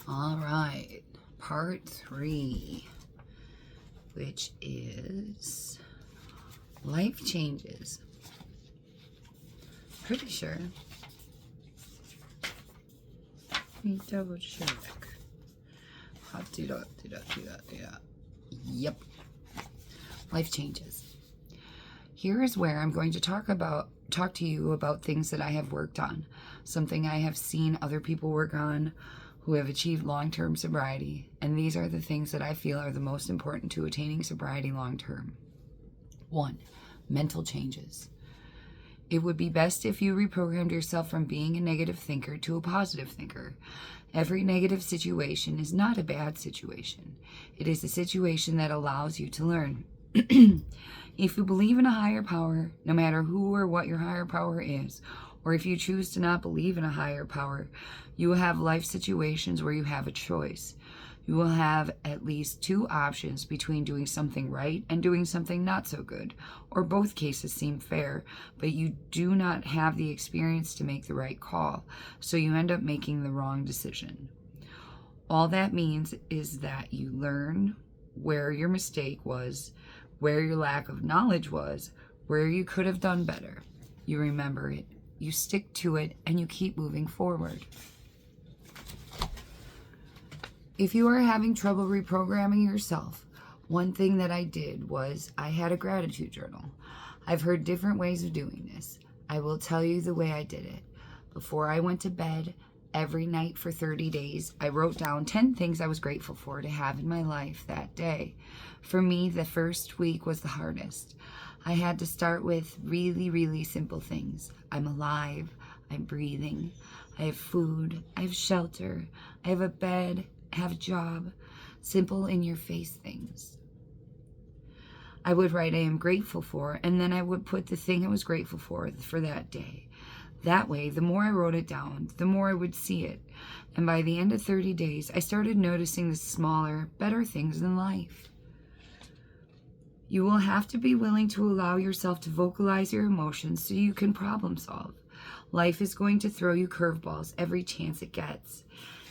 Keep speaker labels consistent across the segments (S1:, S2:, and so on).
S1: All right, part 3, which is life changes. Pretty sure. Let me double check. Yep. Life changes. Here is where I'm going to talk to you about things that I have worked on, something I have seen other people work on who have achieved long-term sobriety, and these are the things that I feel are the most important to attaining sobriety long-term. 1. Mental changes. It would be best if you reprogrammed yourself from being a negative thinker to a positive thinker. Every negative situation is not a bad situation. It is a situation that allows you to learn. If you believe in a higher power, no matter who or what your higher power is, or if you choose to not believe in a higher power, you will have life situations where you have a choice. You will have at least 2 options between doing something right and doing something not so good, or both cases seem fair, but you do not have the experience to make the right call, so you end up making the wrong decision. All that means is that you learn where your mistake was, where your lack of knowledge was, where you could have done better. You remember it, you stick to it, and you keep moving forward. If you are having trouble reprogramming yourself, one thing that I did was I had a gratitude journal. I've heard different ways of doing this. I will tell you the way I did it. Before I went to bed, every night for 30 days, I wrote down 10 things I was grateful for to have in my life that day. For me, the first week was the hardest. I had to start with really, really simple things. I'm alive. I'm breathing. I have food. I have shelter. I have a bed. I have a job. Simple in your face things. I would write I am grateful for, and then I would put the thing I was grateful for that day. That way, the more I wrote it down, the more I would see it. And by the end of 30 days, I started noticing the smaller, better things in life. You will have to be willing to allow yourself to vocalize your emotions so you can problem solve. Life is going to throw you curveballs every chance it gets.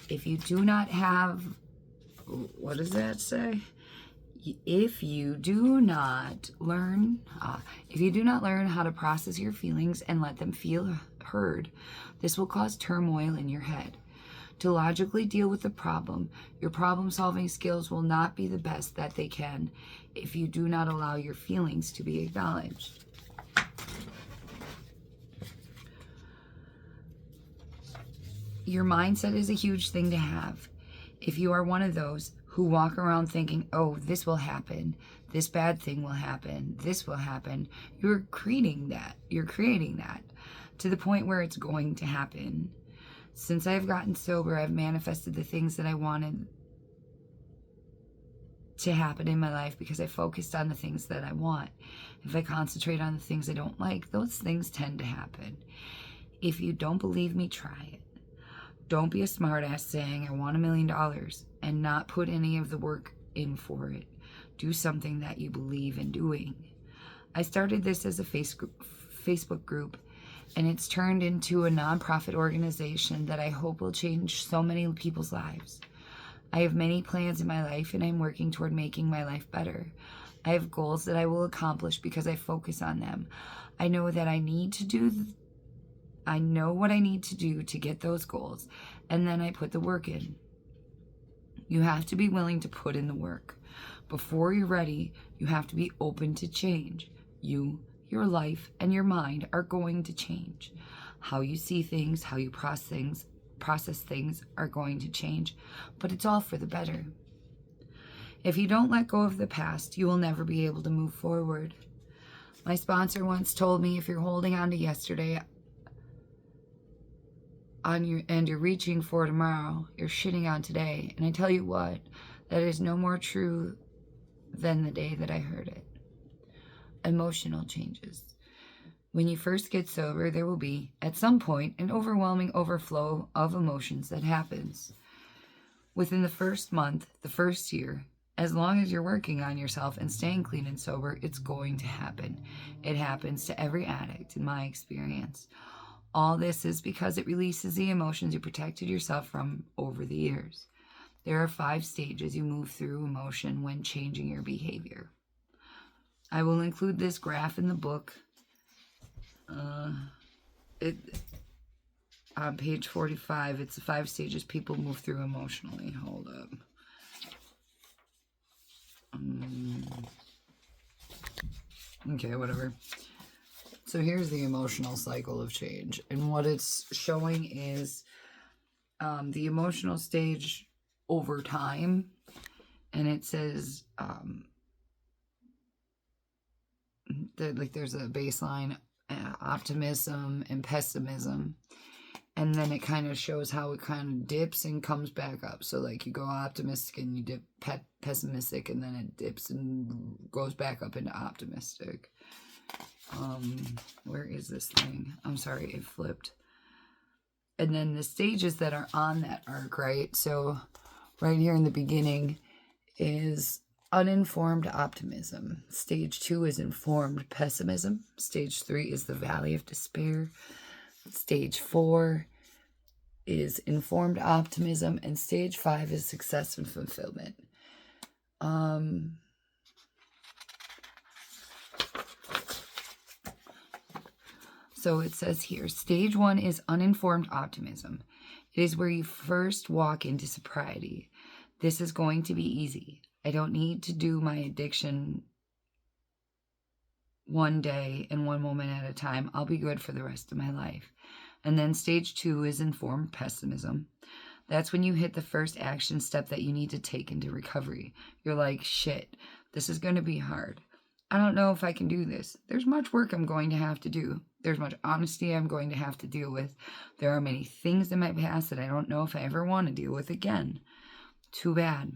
S1: If you do not have, what does that say? If you do not learn how to process your feelings and let them feel heard, this will cause turmoil in your head. To logically deal with the problem, your problem-solving skills will not be the best that they can if you do not allow your feelings to be acknowledged. Your mindset is a huge thing to have. If you are one of those who walk around thinking, oh, this will happen, this bad thing will happen, this will happen, you're creating that to the point where it's going to happen. Since I've gotten sober, I've manifested the things that I wanted to happen in my life because I focused on the things that I want. If I concentrate on the things I don't like, those things tend to happen. If you don't believe me, try it. Don't be a smartass saying, I want $1 million and not put any of the work in for it. Do something that you believe in doing. I started this as a Facebook group, and it's turned into a nonprofit organization that I hope will change so many people's lives. I have many plans in my life, and I'm working toward making my life better. I have goals that I will accomplish because I focus on them. I know what I need to do to get those goals, and then I put the work in. You have to be willing to put in the work. Before you're ready, you have to be open to change. You, your life, and your mind are going to change. How you see things, how you process things are going to change, but it's all for the better. If you don't let go of the past, you will never be able to move forward. My sponsor once told me, if you're holding on to yesterday and you're reaching for tomorrow, you're shitting on today. And I tell you what, that is no more true than the day that I heard it. Emotional changes. When you first get sober, there will be, at some point, an overwhelming overflow of emotions that happens. Within the first month, the first year, as long as you're working on yourself and staying clean and sober, it's going to happen. It happens to every addict, in my experience. All this is because it releases the emotions you protected yourself from over the years. There are 5 stages you move through emotion when changing your behavior. I will include this graph in the book. On page 45, it's the 5 stages people move through emotionally. Hold up. Okay, whatever. So here's the emotional cycle of change. And what it's showing is the emotional stage over time. And it says that like there's a baseline optimism and pessimism. And then it kind of shows how it kind of dips and comes back up. So like you go optimistic and you dip pessimistic, and then it dips and goes back up into optimistic. Where is this thing? I'm sorry, it flipped. And then the stages that are on that arc, right? So right here in the beginning is uninformed optimism. Stage 2 is informed pessimism. Stage 3 is the valley of despair. Stage 4 is informed optimism, and stage 5 is success and fulfillment. So it says here, stage 1 is uninformed optimism. It is where you first walk into sobriety. This is going to be easy. I don't need to do my addiction one day and one moment at a time. I'll be good for the rest of my life. And then stage 2 is informed pessimism. That's when you hit the first action step that you need to take into recovery. You're like, shit, this is going to be hard. I don't know if I can do this. There's much work I'm going to have to do. There's much honesty I'm going to have to deal with. There are many things in my past that I don't know if I ever want to deal with again. Too bad.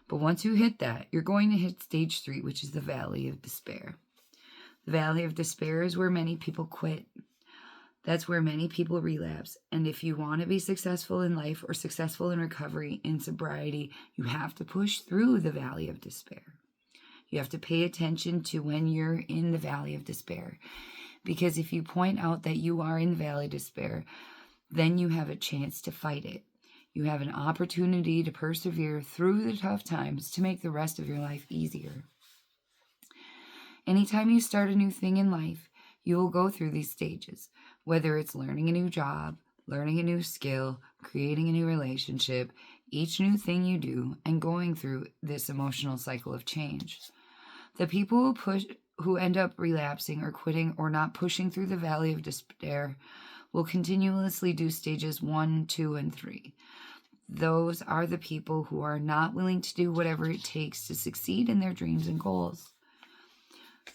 S1: But once you hit that, you're going to hit stage 3, which is the valley of despair. The valley of despair is where many people quit. That's where many people relapse. And if you want to be successful in life or successful in recovery, in sobriety, you have to push through the valley of despair. You have to pay attention to when you're in the valley of despair. Because if you point out that you are in the valley of despair, then you have a chance to fight it. You have an opportunity to persevere through the tough times to make the rest of your life easier. Anytime you start a new thing in life, you will go through these stages, whether it's learning a new job, learning a new skill, creating a new relationship, each new thing you do, and going through this emotional cycle of change. The people who end up relapsing or quitting or not pushing through the valley of despair will continuously do stages 1, 2, and 3. Those are the people who are not willing to do whatever it takes to succeed in their dreams and goals.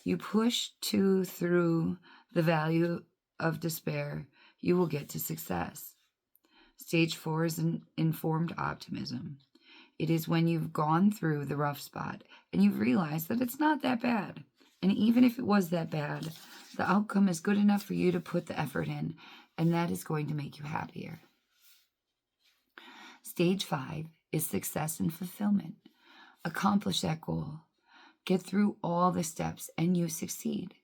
S1: You push through the valley of despair, you will get to success. Stage 4 is an informed optimism. It is when you've gone through the rough spot and you've realized that it's not that bad. And even if it was that bad, the outcome is good enough for you to put the effort in, and that is going to make you happier. Stage 5 is success and fulfillment. Accomplish that goal. Get through all the steps and you succeed.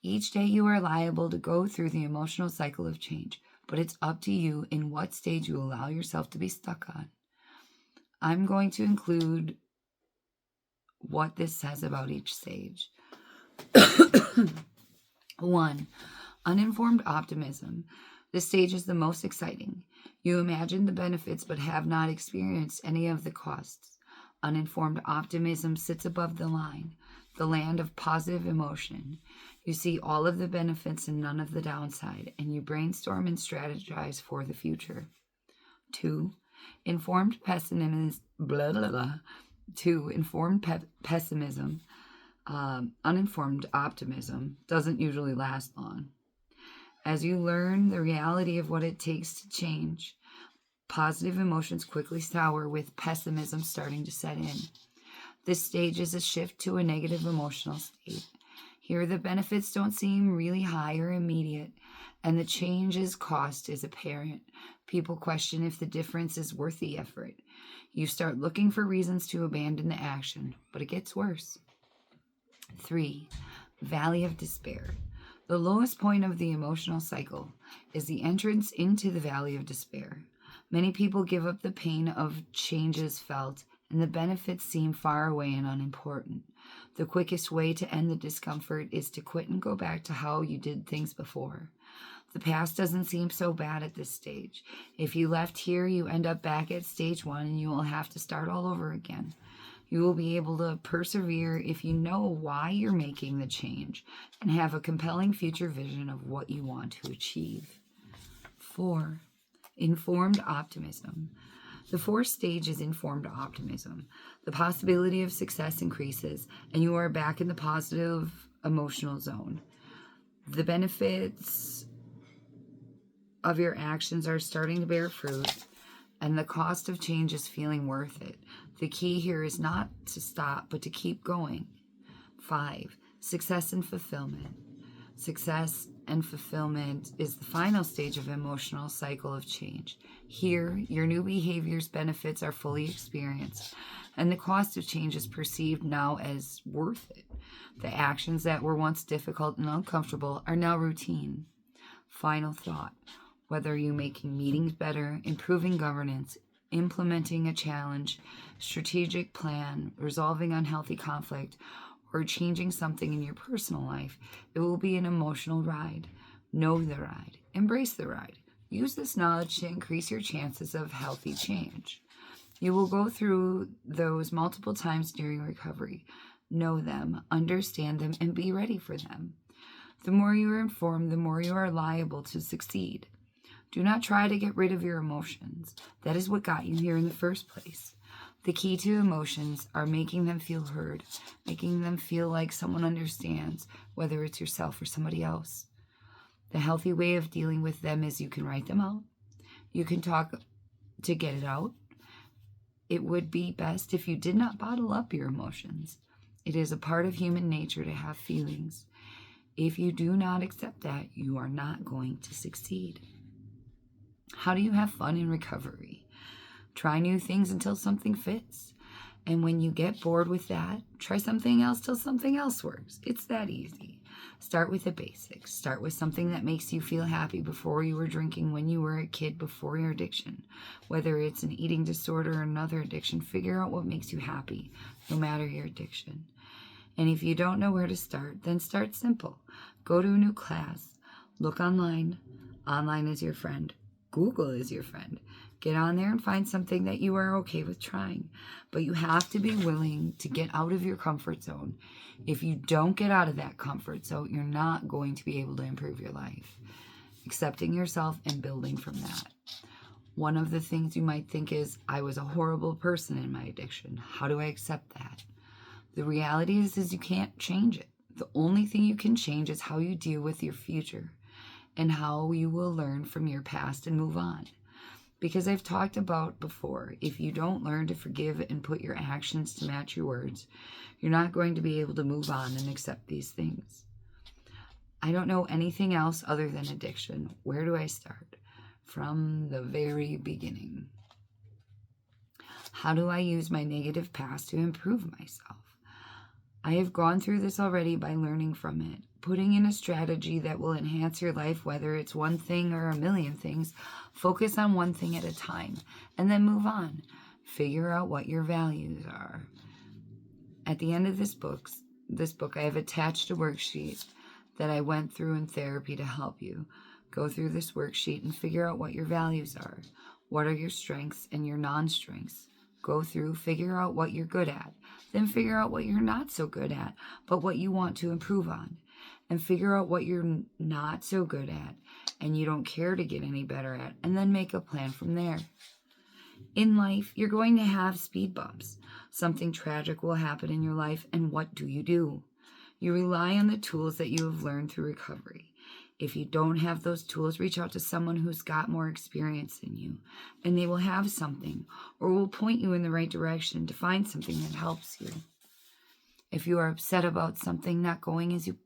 S1: Each day you are liable to go through the emotional cycle of change, but it's up to you in what stage you allow yourself to be stuck on. I'm going to include what this says about each stage. 1. Uninformed optimism. This stage is the most exciting. You imagine the benefits but have not experienced any of the costs. Uninformed optimism sits above the line, the land of positive emotion. You see all of the benefits and none of the downside, and you brainstorm and strategize for the future. 2. Informed pessimism. Pessimism. Uninformed optimism doesn't usually last long. As you learn the reality of what it takes to change, positive emotions quickly sour with pessimism starting to set in. This stage is a shift to a negative emotional state. Here the benefits don't seem really high or immediate, and the change's cost is apparent. People question if the difference is worth the effort. You start looking for reasons to abandon the action, but it gets worse. 3. Valley of despair. The lowest point of the emotional cycle is the entrance into the valley of despair. Many people give up the pain of changes felt, and the benefits seem far away and unimportant. The quickest way to end the discomfort is to quit and go back to how you did things before. The past doesn't seem so bad at this stage. If you left here, you end up back at stage 1 and you will have to start all over again. You will be able to persevere if you know why you're making the change and have a compelling future vision of what you want to achieve. 4. Informed optimism. The 4th stage is informed optimism. The possibility of success increases, and you are back in the positive emotional zone. The benefits of your actions are starting to bear fruit, and the cost of change is feeling worth it. The key here is not to stop, but to keep going. 5. Success and fulfillment. Success and fulfillment is the final stage of emotional cycle of change. Here, your new behavior's benefits are fully experienced, and the cost of change is perceived now as worth it. The actions that were once difficult and uncomfortable are now routine. Final thought. Whether you're making meetings better, improving governance, implementing a challenge, strategic plan, resolving unhealthy conflict, or changing something in your personal life, it will be an emotional ride. Know the ride. Embrace the ride. Use this knowledge to increase your chances of healthy change. You will go through those multiple times during recovery. Know them, understand them, and be ready for them. The more you are informed, the more you are liable to succeed. Do not try to get rid of your emotions. That is what got you here in the first place. The key to emotions are making them feel heard, making them feel like someone understands, whether it's yourself or somebody else. The healthy way of dealing with them is you can write them out. You can talk to get it out. It would be best if you did not bottle up your emotions. It is a part of human nature to have feelings. If you do not accept that, you are not going to succeed. How do you have fun in recovery? Try new things until something fits. And when you get bored with that, try something else till something else works. It's that easy. Start with the basics. Start with something that makes you feel happy before you were drinking when you were a kid before your addiction. Whether it's an eating disorder or another addiction, figure out what makes you happy, no matter your addiction. And if you don't know where to start, then start simple. Go to a new class. Look online. Online is your friend. Google is your friend. Get on there and find something that you are okay with trying. But you have to be willing to get out of your comfort zone. If you don't get out of that comfort zone, you're not going to be able to improve your life. Accepting yourself and building from that. One of the things you might think is, I was a horrible person in my addiction. How do I accept that? The reality is you can't change it. The only thing you can change is how you deal with your future and how you will learn from your past and move on. Because I've talked about before, if you don't learn to forgive and put your actions to match your words, you're not going to be able to move on and accept these things. I don't know anything else other than addiction. Where do I start? From the very beginning. How do I use my negative past to improve myself? I have gone through this already by learning from it. Putting in a strategy that will enhance your life, whether it's one thing or a million things, focus on one thing at a time and then move on. Figure out what your values are. At the end of this book, I have attached a worksheet that I went through in therapy to help you. Go through this worksheet and figure out what your values are. What are your strengths and your non-strengths? Go through, figure out what you're good at. Then figure out what you're not so good at, but what you want to improve on. And figure out what you're not so good at and you don't care to get any better at, and then make a plan from there. In life, you're going to have speed bumps. Something tragic will happen in your life, and what do? You rely on the tools that you have learned through recovery. If you don't have those tools, reach out to someone who's got more experience than you, and they will have something or will point you in the right direction to find something that helps you. If you are upset about something not going as you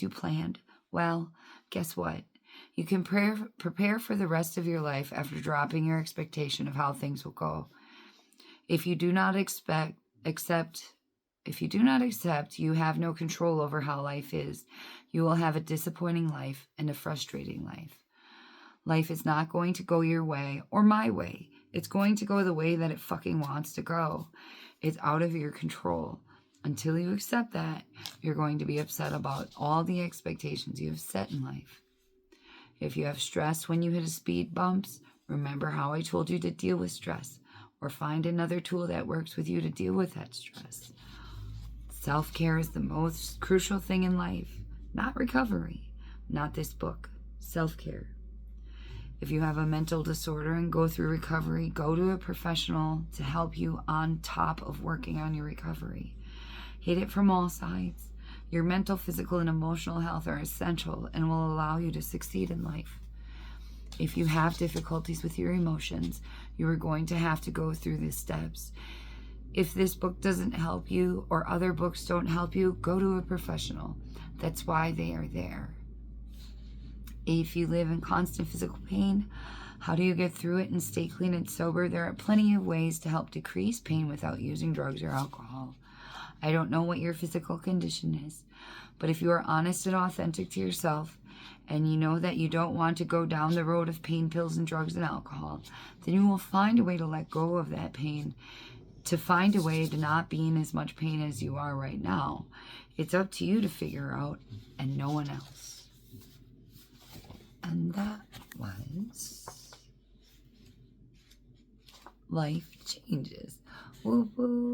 S1: planned, well, guess what? You can prepare for the rest of your life after dropping your expectation of how things will go. If you do not accept, you have no control over how life is. You will have a disappointing life and a frustrating life. Life is not going to go your way or my way. It's going to go the way that it fucking wants to go. It's out of your control. Until you accept that, you're going to be upset about all the expectations you have set in life. If you have stress when you hit a speed bumps, remember how I told you to deal with stress, or find another tool that works with you to deal with that stress. Self-care is the most crucial thing in life, not recovery, not this book. Self-care. If you have a mental disorder and go through recovery, go to a professional to help you on top of working on your recovery. Hit it from all sides. Your mental, physical, and emotional health are essential and will allow you to succeed in life. If you have difficulties with your emotions, you are going to have to go through these steps. If this book doesn't help you or other books don't help you, go to a professional. That's why they are there. If you live in constant physical pain, how do you get through it and stay clean and sober? There are plenty of ways to help decrease pain without using drugs or alcohol. I don't know what your physical condition is, but if you are honest and authentic to yourself, and you know that you don't want to go down the road of pain pills and drugs and alcohol, then you will find a way to let go of that pain, to find a way to not be in as much pain as you are right now. It's up to you to figure out, and no one else. And that was Life Changes. Whoop, whoop.